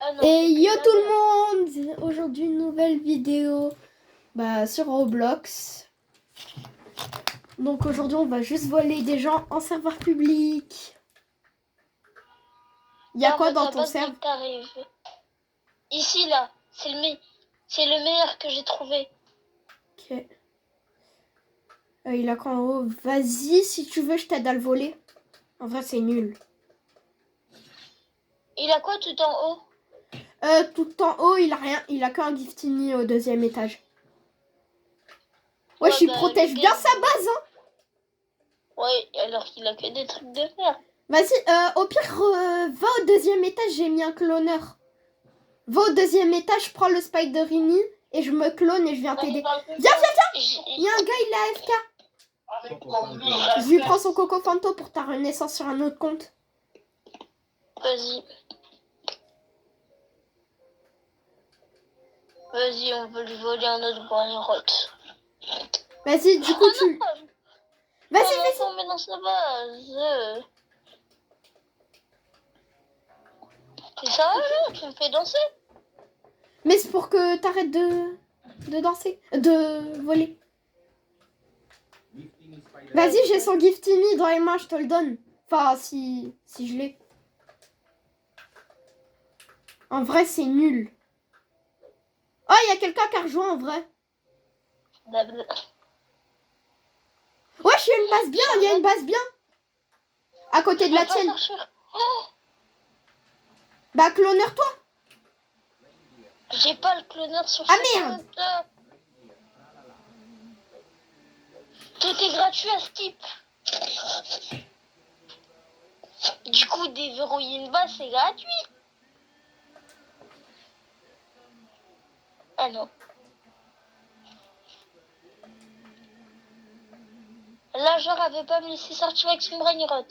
Ah non. Et yo tout le monde! Aujourd'hui une nouvelle vidéo sur Roblox. Donc aujourd'hui on va juste voler des gens en serveur public. Il y a quoi dans ton serveur? Ici là, c'est le meilleur que j'ai trouvé. Ok. Il a quoi en haut? Vas-y, si tu veux je t'aide à le voler. En vrai c'est nul. Il a quoi tout en haut? Tout en haut il a rien, il a qu'un giftini au 2e étage. Ouais, Ouais, il protège bien sa base, hein. Ouais, alors qu'il a que des trucs de fer. Vas-y, au pire, va au 2e étage, j'ai mis un cloneur. Va au 2e étage, prends le Spiderini et je me clone et je viens t'aider. Viens. Il y a un gars, il est AFK. Je lui prends son Coco Fanto pour ta renaissance sur un autre compte. Vas-y, on veut lui voler un autre Brainrot. Vas-y, du coup, tu... Vas-y. On met dans sa base. C'est ça, là? Tu me fais danser? Mais c'est pour que t'arrêtes de danser, de voler. Vas-y, j'ai son giftini dans les mains, je te le donne. Enfin, si je l'ai. En vrai, c'est nul. Oh, il y a quelqu'un qui a rejoint en vrai. Ouais, il y a une base bien. À côté de la tienne. Bah, cloneur-toi. J'ai pas le cloneur sur ce merde. Tout est gratuit à Skip. Du coup, déverrouiller une base, c'est gratuit. Ah non. Là, genre, avait pas me laissé sortir avec son Brainrot.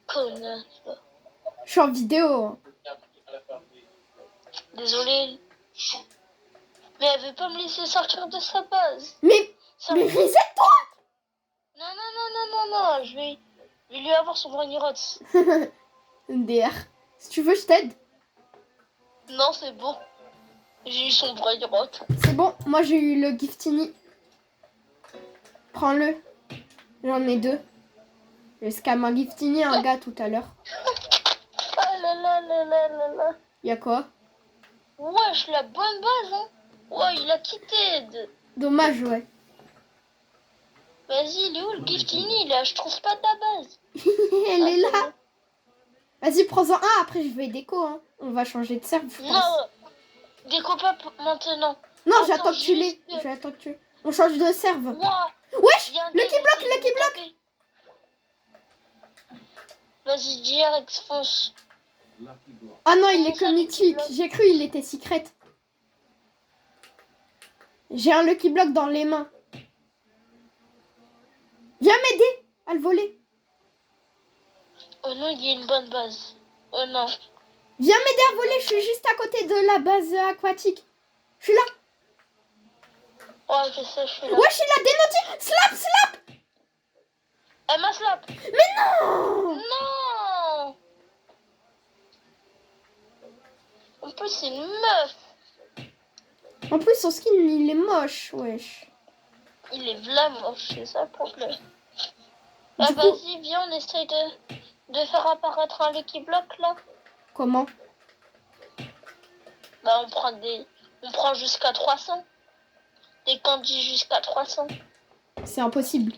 Connasse. Je suis en vidéo. Désolé. Mais elle veut pas me laisser sortir de sa base. Mais reset-toi. Non. Je vais lui avoir son Brainrot. DR. Si tu veux, je t'aide. Non, c'est bon. J'ai eu son Brainrot. C'est bon, moi j'ai eu le giftini. Prends-le. J'en ai 2. J'ai scam un giftini un gars tout à l'heure. Ah là. Y'a quoi? Wesh, la bonne base, hein. Ouais, il a quitté. Dommage, ouais. Vas-y, il est où le giftini là? Je trouve pas ta base. Elle est là. Vas-y, prends-en un, après je vais déco, hein. On va changer de serve, je pense. Non, déco pas maintenant. Non, j'attends que tu l'aies. On change de serve. Wesh, Lucky Block. Vas-y, DRX, fonce. Ah non, il est que mythique. J'ai cru il était secret. J'ai un Lucky Block dans les mains. Viens m'aider à le voler. Oh non, il y a une bonne base. Oh non. Viens m'aider à voler, je suis juste à côté de la base aquatique. Je suis là. Ouais, je sais, je suis là. Wesh, il a dénoté. Slap. Elle m'a slap. Mais non. Non. En plus, c'est une meuf. En plus, son skin, il est moche, wesh. Il est vraiment moche, c'est ça le problème. Bah vas-y, viens, on essaye de faire apparaître un Lucky Block, là. Comment? Bah, on prend jusqu'à 300. Des candies jusqu'à 300. C'est impossible.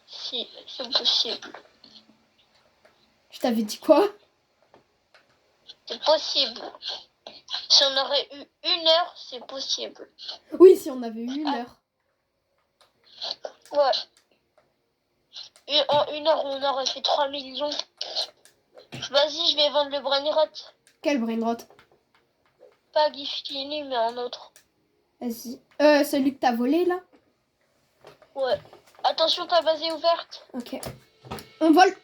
Si, c'est possible. Je t'avais dit quoi? C'est possible. Si on aurait eu 1 heure, c'est possible. Oui, si on avait eu 1 heure. Ouais. Et en 1 heure, on aurait fait 3 millions. Vas-y, je vais vendre le Brainrot. Quel Brainrot? Pas giftini, mais un autre. Vas-y. Celui que t'as volé, là? Ouais. Attention, ta base est ouverte. Ok. On vole.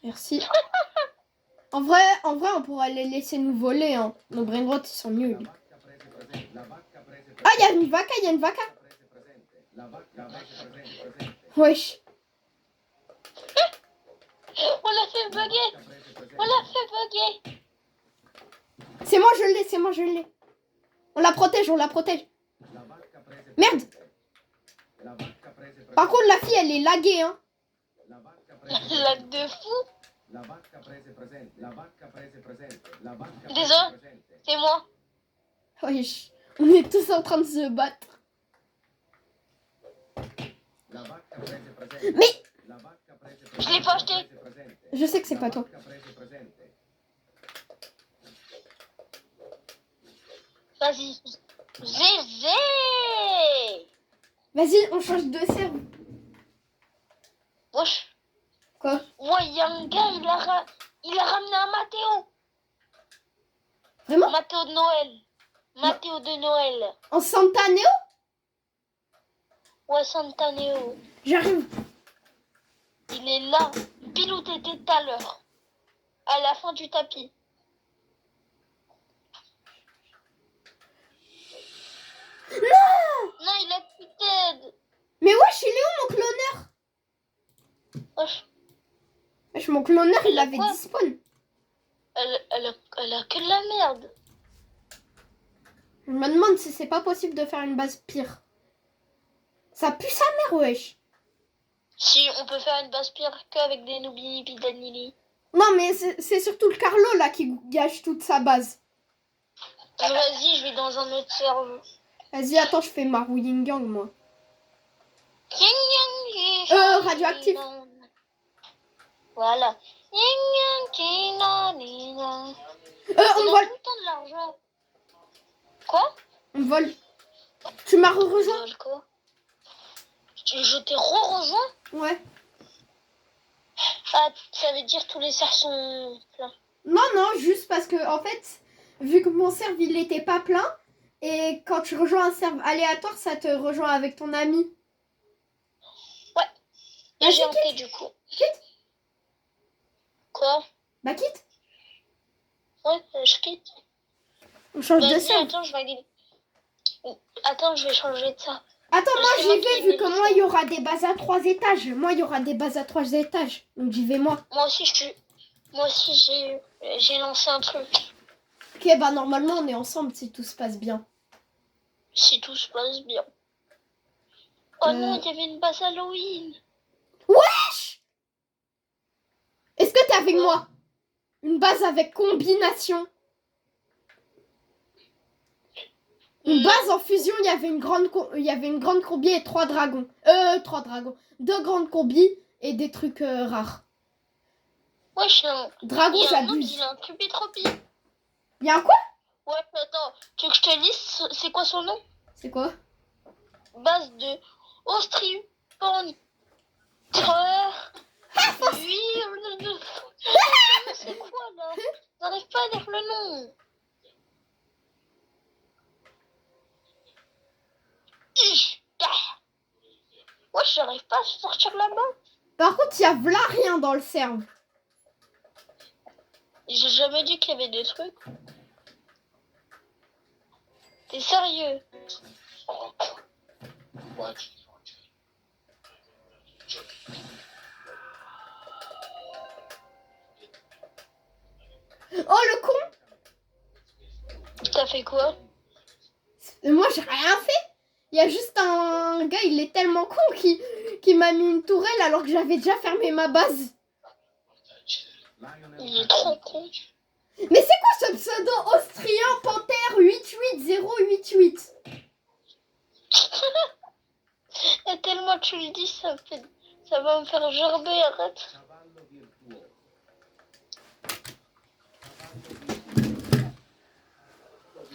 Merci. En vrai, on pourrait les laisser nous voler, hein. Nos Brainrots, ils sont nuls. Ah, il y a une vaca. Wesh. On l'a fait bugger. On l'a fait bugger. C'est moi, je l'ai, c'est moi, je l'ai. On la protège, on la protège. Merde. Par contre, la fille, elle est laguée, hein. La de fou. Désolé, c'est moi. Wesh. On est tous en train de se battre. Mais Je l'ai pas acheté. je sais que c'est pas toi. Vas-y. Zézé. Vas-y, on change de serve. Wesh. Quoi? Ouais, il y a un gars, il a ramené un Mathéo. Vraiment? Mathéo de Noël. Mathéo de Noël. En Santa Neo? Ouais, Santaneo. J'arrive. Il est là. Pile où t'étais tout à l'heure. À la fin du tapis. Non! Non, il a plus d'aide. Mais wesh, il est où mon cloneur? Wesh, Wesh, mon cloneur, il avait Quoi? despawn. elle a que de la merde. Je me demande si c'est pas possible de faire une base pire. Ça pue sa mère, wesh. Si on peut faire une base pire qu'avec des Nubini et Danili. Non, mais c'est surtout le Carlo, là, qui gâche toute sa base. Vas-y, je vais dans un autre serveur. Vas-y, attends, je fais ma Yin Gang, moi. Radioactif. Voilà. On On a vole. tout le temps de l'argent. Quoi? On vole. Tu m'as rejoint? Quoi? Je t'ai rejoint? Ouais. Ah, ça veut dire tous les serres sont pleins. Non, non, juste parce que, en fait, vu que mon serve, il était pas plein, et quand tu rejoins un serve aléatoire, ça te rejoint avec ton ami. Et Vas-y, j'ai un thé du coup. Quitte. Quoi? Bah, quitte. Ouais, je quitte. On change de Vas-y, serve. attends, Attends, je vais changer de ça. Attends, moi, C'est j'y moi vais, qui vu ai que mis moi, ça. il y aura des bases à 3 étages. Moi, il y aura des bases à 3 étages. Donc, j'y vais, moi. Moi aussi, j'ai lancé un truc. Ok, bah, normalement, on est ensemble si tout se passe bien. Si tout se passe bien. Oh non, il y avait une base Halloween. Wesh! Est-ce que t'es avec Quoi? moi? Une base avec combination. Une base en fusion, il y avait une grande combi et 3 dragons. 3 dragons. 2 grandes combis et des trucs rares. Ouais, je suis un... Dragon, Il y a un autre, j'abuse. il a un Tropy. Il y a un quoi? Ouais, attends, tu veux que je te lise c'est quoi son nom? C'est quoi? Base de Austrian. C'est quoi là? J'arrive pas à lire le nom. Ouais, j'arrive pas à sortir là-bas. Par contre, il y a v'là rien dans le serve. J'ai jamais dit qu'il y avait des trucs. T'es sérieux? Oh, le con! T'as fait quoi? Moi, j'ai rien fait. Il y a juste un gars, il est tellement con qui m'a mis une tourelle alors que j'avais déjà fermé ma base. Il est trop con. Mais c'est quoi ce pseudo austrien panthère 88088? Et tellement tu le dis, ça va me faire gerber, arrête.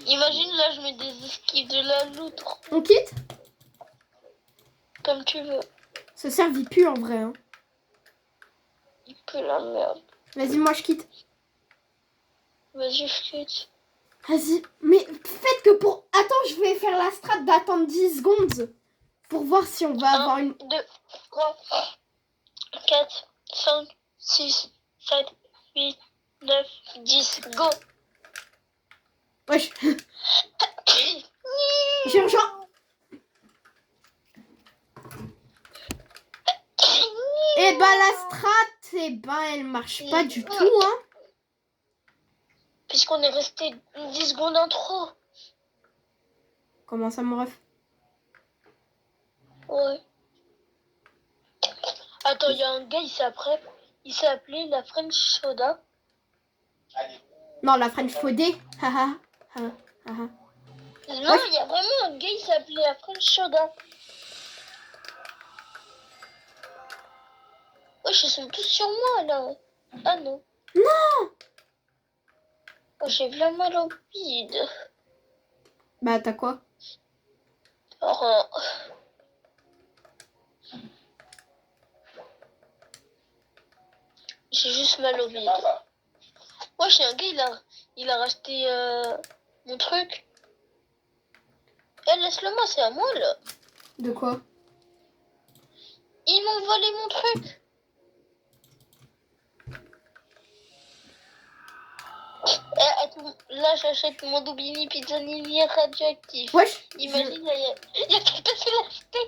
Imagine là, je mets des esquives de la loutre, On quitte? comme tu veux. Ce serve il pue en vrai. Hein. Il pue la merde. Vas-y, moi je quitte. Vas-y, je quitte. Vas-y, mais faites que pour... Attends, je vais faire la strat d'attendre 10 secondes pour voir si on va avoir 1, une... 2, 3, 4, 5, 6, 7, 8, 9, 10, go. Wesh. J'ai rejoint. strat, eh ben, elle marche pas du tout, hein. Puisqu'on est resté 10 secondes en trop. Comment ça, mon ref? Ouais. Attends, il y a un gars, il s'est appelé la French Soda. Non, la French Fodé. Haha. Non, il y a vraiment un gars, il s'est appelé la French Soda. Wesh, ils sont tous sur moi, là. Ah non. Non. Oh, j'ai vraiment mal au bide. Bah, t'as quoi? Oh. J'ai juste mal au bide. Wesh, un gars, il a racheté mon truc. Eh, laisse-le moi, c'est à moi, là. De quoi? Ils m'ont volé mon truc. Eh, attends, là, j'achète mon Doubini Pizzanini radioactif. Wesh. Imagine, il y a quelqu'un qui l'a acheté.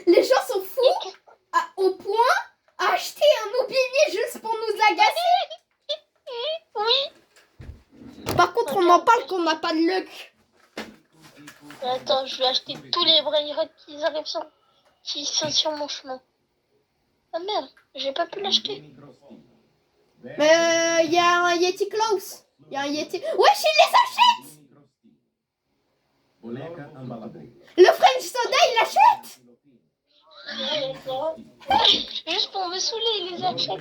Les gens sont fous au point à acheter un Aubigny juste pour nous agacer. Oui. Par contre, on en parle qu'on n'a pas de luck. Attends, je vais acheter tous les braillerots qui sont sur mon chemin. Ah merde, j'ai pas pu l'acheter. Mais il y a un Yeti Klaus. Il y a un Yeti. Wesh, il les achète. Le French Soda, il l'achète. Juste pour me saouler, il les achète.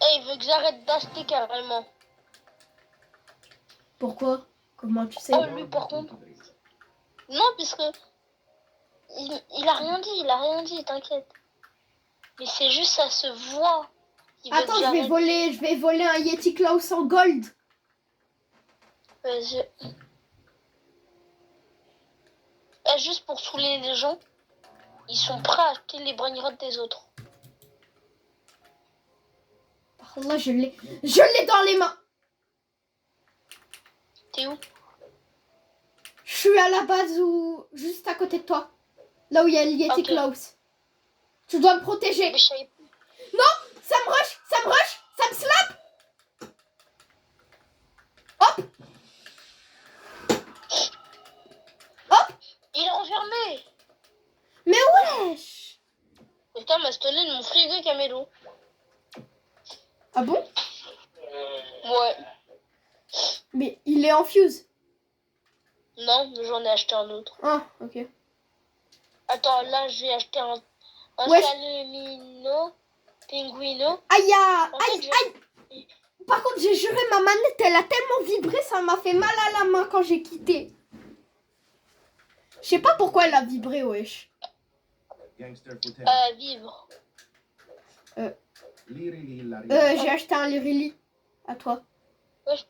Eh, il veut que j'arrête d'acheter carrément. Pourquoi? Comment tu sais? Oh, lui par contre. Non, puisque il a rien dit, t'inquiète. Mais c'est juste, ça se voit. Attends, je vais voler un Yeti Klaus en gold. Vas-y. Juste pour saouler les gens, ils sont prêts à acheter les braignottes des autres. Allah, je l'ai dans les mains. T'es où? Je suis à la base ou juste à côté de toi. Là où il y a le Yeti Klaus. Tu dois me protéger. Mais je savais plus. Non, ça me rush, ça me slap. Hop. Hop. Il est enfermé. Mais wesh. Putain, m'a stoné de mon frigo Camelo. Ah bon? Ouais. Mais il est en fuse. Non, mais j'en ai acheté un autre. Ah, ok. Attends, là, j'ai acheté un Wesh. Salemino Pinguino. Aïe, En fait, aïe. Par contre, j'ai juré, ma manette, elle a tellement vibré, ça m'a fait mal à la main quand j'ai quitté. Je sais pas pourquoi elle a vibré, wesh. Vivre. J'ai acheté un Lirili. À toi. Wesh.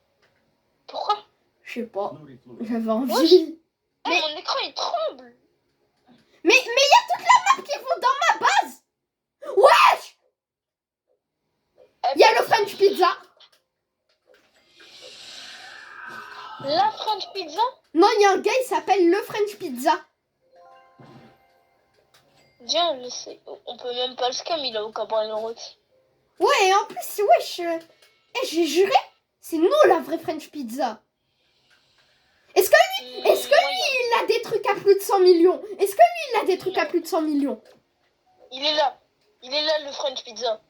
Pourquoi? Je sais pas. J'avais envie. Wesh. Mais... mon écran, il tremble. Mais il y a toute la map qui vont dans ma base. Wesh. Il y a le French Pizza. La French Pizza? Non, il y a un gars, il s'appelle le French Pizza. Tiens, je sais. On peut même pas le scam, il a aucun braillerotte. Ouais, et en plus, wesh. J'ai juré, c'est nous la vraie French Pizza. Est-ce que lui, il a des trucs à plus de 100 millions? Est-ce que lui, il a des trucs à plus de 100 millions? Il est là. Il est là, le French Pizza.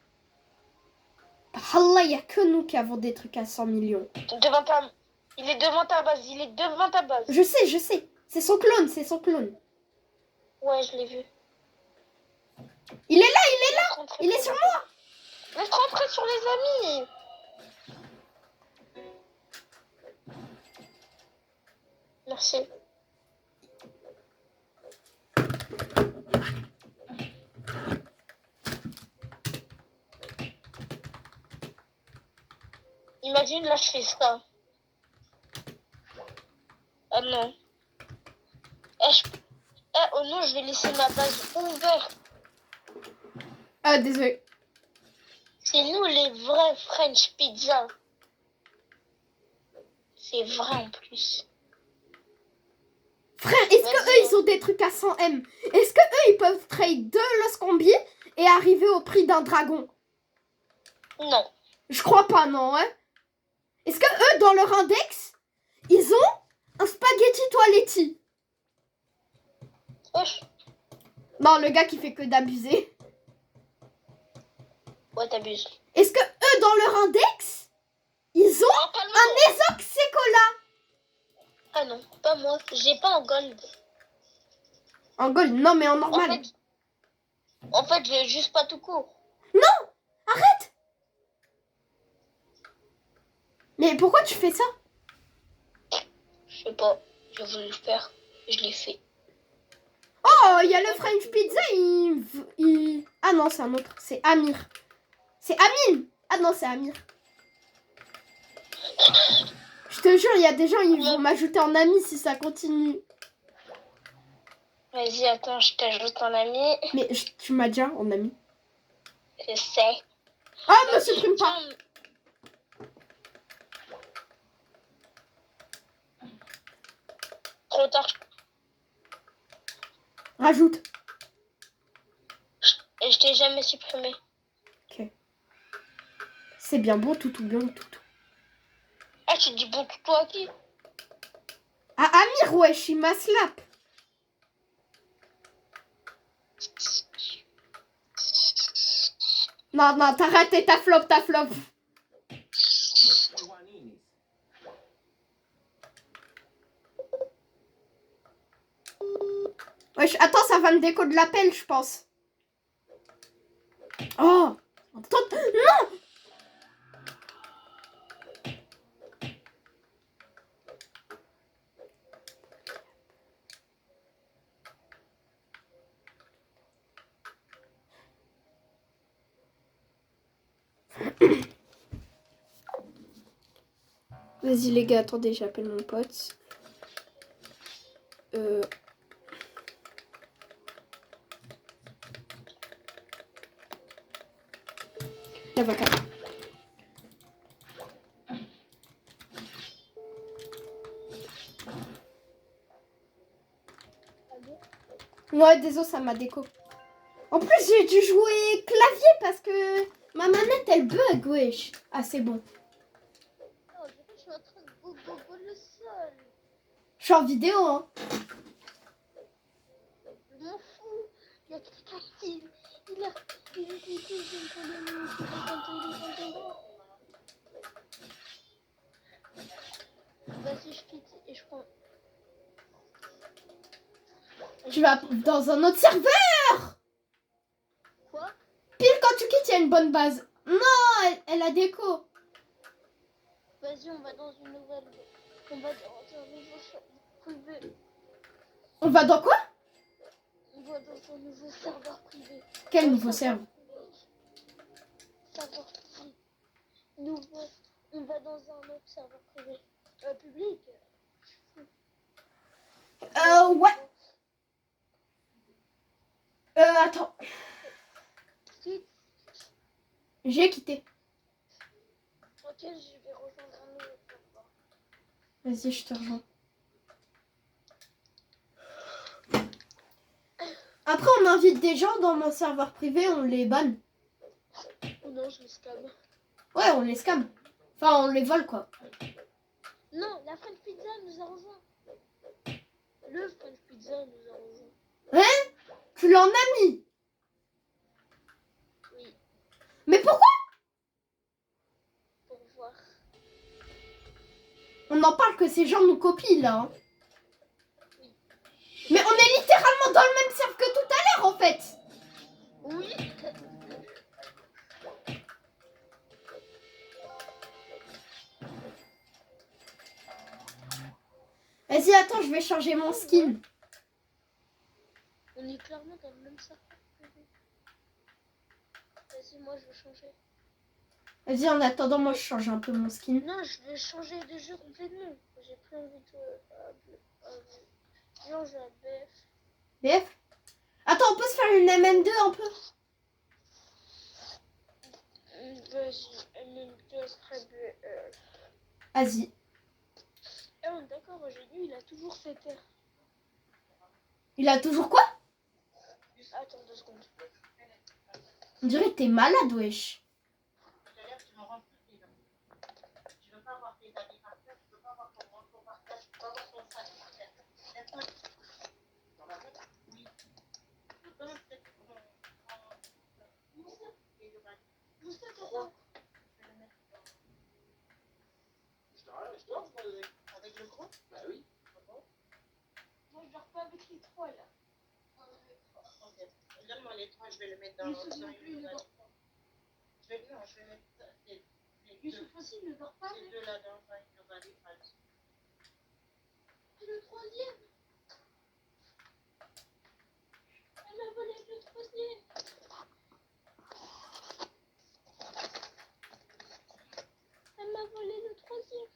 Allah, il n'y a que nous qui avons des trucs à 100 millions. Il est devant ta base. Il est devant ta base. Je sais. C'est son clone. Ouais, je l'ai vu. Il est là. Il est sur moi. Laisse rentrer sur les amis. Merci. Imagine, là, je fais ça. Ah non. Oh non, je vais laisser ma base ouverte. Désolé. C'est nous les vrais French pizza. C'est vrai en plus. Frère, est-ce que eux, ils ont des trucs à 100 M? Est-ce que eux, ils peuvent trade 2 Los Combi et arriver au prix d'un dragon? Non. Je crois pas, non, hein? Est-ce que eux, dans leur index, ils ont un spaghetti toiletti? Wesh. Non, le gars qui fait que d'abuser. Ouais, t'abuses. Est-ce que eux, dans leur index, ils ont un Esoxecola? Ah non, pas moi. J'ai pas en gold. En gold, non, mais en normal. En fait, j'ai juste pas tout court. Non! Arrête! Mais pourquoi tu fais ça? Je sais pas. J'ai voulu le faire. Je l'ai fait. Oh, il y a le French Pizza, Ah non, c'est un autre. C'est Amir. C'est Amine! Ah non, c'est Amir. Je te jure, il y a des gens, ils vont m'ajouter en ami si ça continue. Vas-y, attends, je t'ajoute en ami. Mais tu m'as déjà en ami. Je sais. Ah, me supprime pas. Trop tard. Rajoute. Et je t'ai jamais supprimé. Ok. C'est bien bon, tout bien, tout. Ah, tu dis bon tout à qui? Ah, Amir, wesh, il m'a slap. Non, t'as raté ta flop. Wesh, attends, ça va me déco de l'appel, je pense. Oh! Non! Vas-y les gars, attendez, j'appelle mon pote. L'avocat. Ouais, désolé, ça m'a déco. En plus, j'ai dû jouer clavier parce que ma manette, elle bug, wesh. Ah, c'est bon. Oh, je suis en train de bobo le sol. Je suis en vidéo, hein. Je m'en fous. Il y a quelqu'un qui... Il a cliqué, je me connais le... Vas-y, je quitte et je prends... Tu vas dans un autre serveur. Quoi? Pile quand tu quittes, il y a une bonne base. Non, elle a déco. Vas-y, on va dans une nouvelle... On va dans un nouveau serveur privé. On va dans quoi? On va dans un nouveau serveur privé. Quel nouveau serveur? Serveur privé. Nouveau. On va dans un autre serveur privé. Public. Ouais. Attends. Quitte. J'ai quitté. Ok, je vais rejoindre un nouveau serveur. Vas-y, je te rejoins. Après, on invite des gens dans mon serveur privé, on les banne. Oh non, je les scam. Ouais, on les scam. Enfin, on les vole, quoi. Non, la French Pizza nous a rejoint. Le French Pizza nous a rejoint. Hein? Tu l'en as mis? Oui, Mais pourquoi? pour voir. On en parle que ces gens nous copient, là. Hein. Oui. Mais on est littéralement dans le même serveur que tout à l'heure, en fait. Oui. Vas-y, attends, je vais changer mon skin. On est clairement dans le même serveur. Vas-y, moi je vais changer. Vas-y, en attendant, moi, je change un peu mon skin. Non, je vais changer de jeu complètement. J'ai plus envie de... Non, je vais à BF. BF? Attends, on peut se faire une MM2 un peu? Vas-y. D'accord, aujourd'hui, il a toujours cette air. Il a toujours quoi? Attends 2 secondes. On dirait que t'es malade, wesh. Avec le gros? Bah oui. Moi, je dors pas avec les 3 là. Ok. Donne-moi les 3, je vais le mettre dans Youssouf non plus, il ne dort pas. Non, je vais mettre les Youssouf aussi, il ne dort pas. deux là dans le valise. Et le 3e. Elle a volé le 3e. Elle m'a volé le 3e.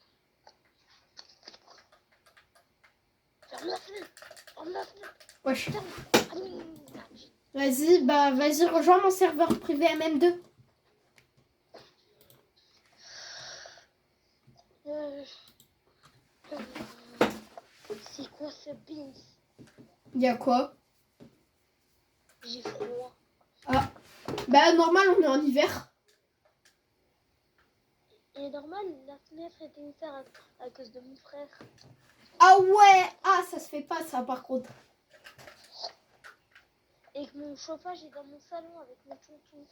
Ferme la fenêtre. Ferme la fenêtre. Wesh. Ferme. Vas-y, rejoins mon serveur privé MM2. C'est quoi ce beans? Il y a quoi? J'ai froid. Ah. Bah, normal, on est en hiver. Il est normal, la fenêtre était ouverte à cause de mon frère. Ah ouais. Ah, ça se fait pas, ça, par contre. Et que mon chauffage est dans mon salon avec mon tonton.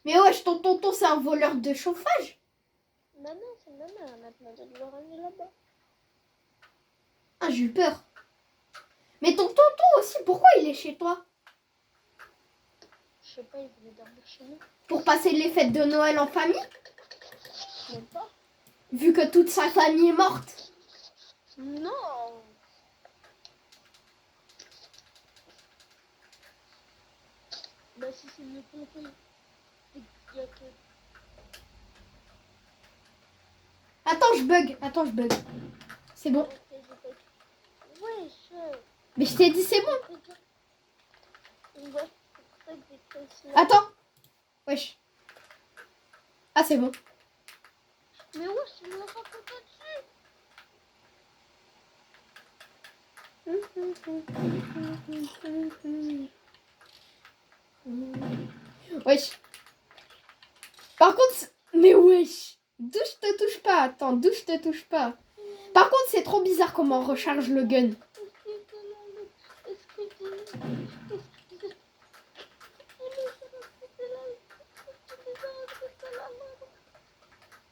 Mais wesh, ton tonton, c'est un voleur de chauffage. Maman, c'est maman, elle m'a demandé de le ramener là-bas. Ah, j'ai eu peur. Mais ton tonton aussi, pourquoi il est chez toi? Je sais pas, il voulait dormir chez nous. Pour passer les fêtes de Noël en famille? Même pas. Vu que toute sa famille est morte. Non. Bah si c'est le tonton. Il y a que... Attends, je bug. C'est bon. Wesh. Mais je t'ai dit c'est bon. Ouais, c'est pour ça que j'ai créé ce nom. Attends. Wesh. Ah, c'est bon. Mais wesh, tu me l'as pas fait dessus. Wesh. Par contre, mais wesh. Douche te touche pas. Attends, douche te touche pas. Par contre, c'est trop bizarre comment on recharge le gun.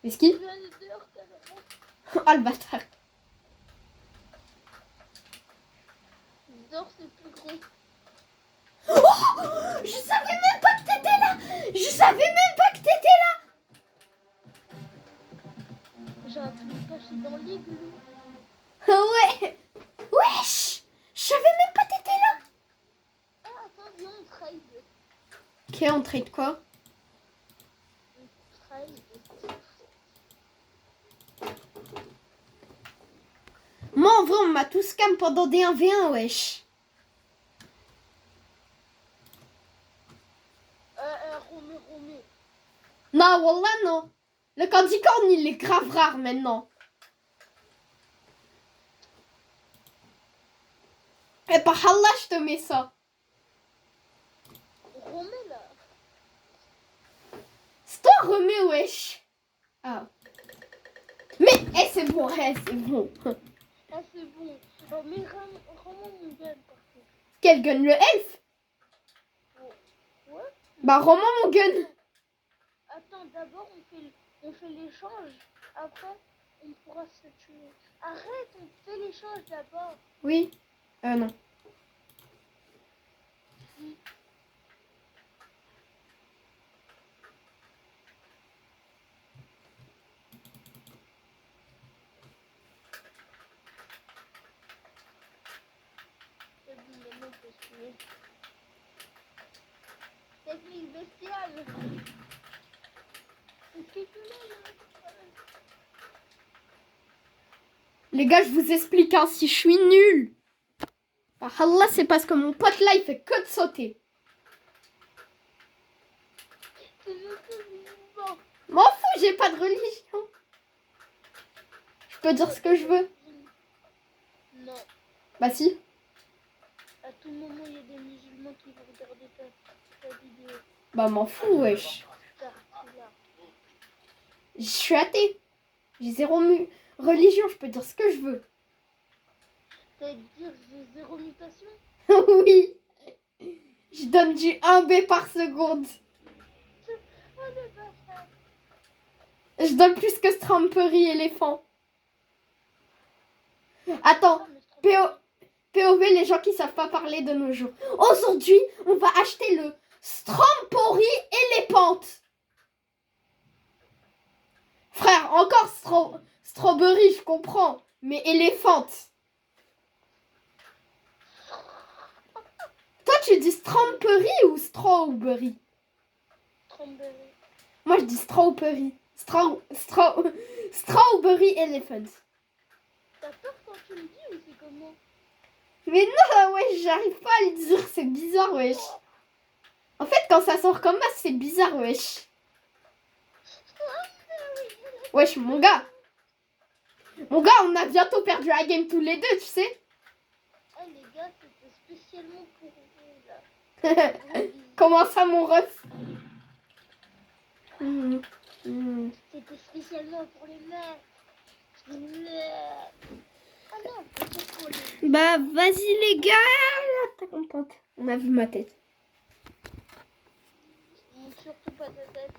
Est-ce qu'il... Ah, le bâtard. Dehors, c'est plus gros. Oh, je savais même pas que t'étais là. Je savais même pas que t'étais là. J'ai un truc caché dans l'igloo. Ouais. Wesh. Je savais même pas que t'étais là. Ah, attends, viens, on trade. Ok, on trade quoi? On trade. Moi, en vrai, on m'a tout scam pendant des 1v1, wesh. Romé. Non, wallah, non. Le candy corn, il est grave rare maintenant. Et par Allah, je te mets ça. Romé, là. C'est toi, remets, wesh. Ah. Mais, c'est bon, c'est bon. Ah, c'est bon. Oh, mais rends-moi mon gun, par contre. Quel gun, le elf? Ouais. Bah, rends-moi mon gun. Attends, d'abord, on fait l'échange. Après, on pourra se tuer. Arrête, on fait l'échange d'abord. Oui. Non. C'est bon, maintenant, on peut se tuer. Technique bestiale. Les gars, je vous explique, hein, si je suis nulle. Bah, Allah, c'est parce que mon pote là, il fait que de sauter. C'est juste M'en fous, j'ai pas de religion. Je peux dire ce que je veux. Non. Bah si. À tout moment, il y a des musulmans qui vont regarder ta vidéo. Bah m'en fous, wesh. Là. Je suis athée. J'ai zéro religion, je peux dire ce que je veux. T'as dire j'ai zéro mutation? Oui. Je donne du 1B par seconde. Je donne plus que Strampery éléphant. Attends, POV, les gens qui savent pas parler de nos jours. Aujourd'hui, on va acheter le Strampery éléphant. Frère, encore Strawberry, je comprends. Mais éléphant. Toi, tu dis Strampery ou Strawberry? Strawberry. Moi, je dis Strawberry. Strawberry elephant. T'as peur quand tu le dis ou c'est comment? Mais non, wesh, j'arrive pas à le dire, c'est bizarre, wesh. En fait, quand ça sort comme ça, c'est bizarre, wesh. Wesh, mon gars. Mon gars, on a bientôt perdu la game tous les deux, tu sais. Ah les gars, c'était spécialement pour vous là. Comment ça, mon ref? C'était spécialement pour les mecs. Ah non, peut-être pour les... Bah, vas-y, les gars. T'es contente. On a vu ma tête. Surtout pas ta tête.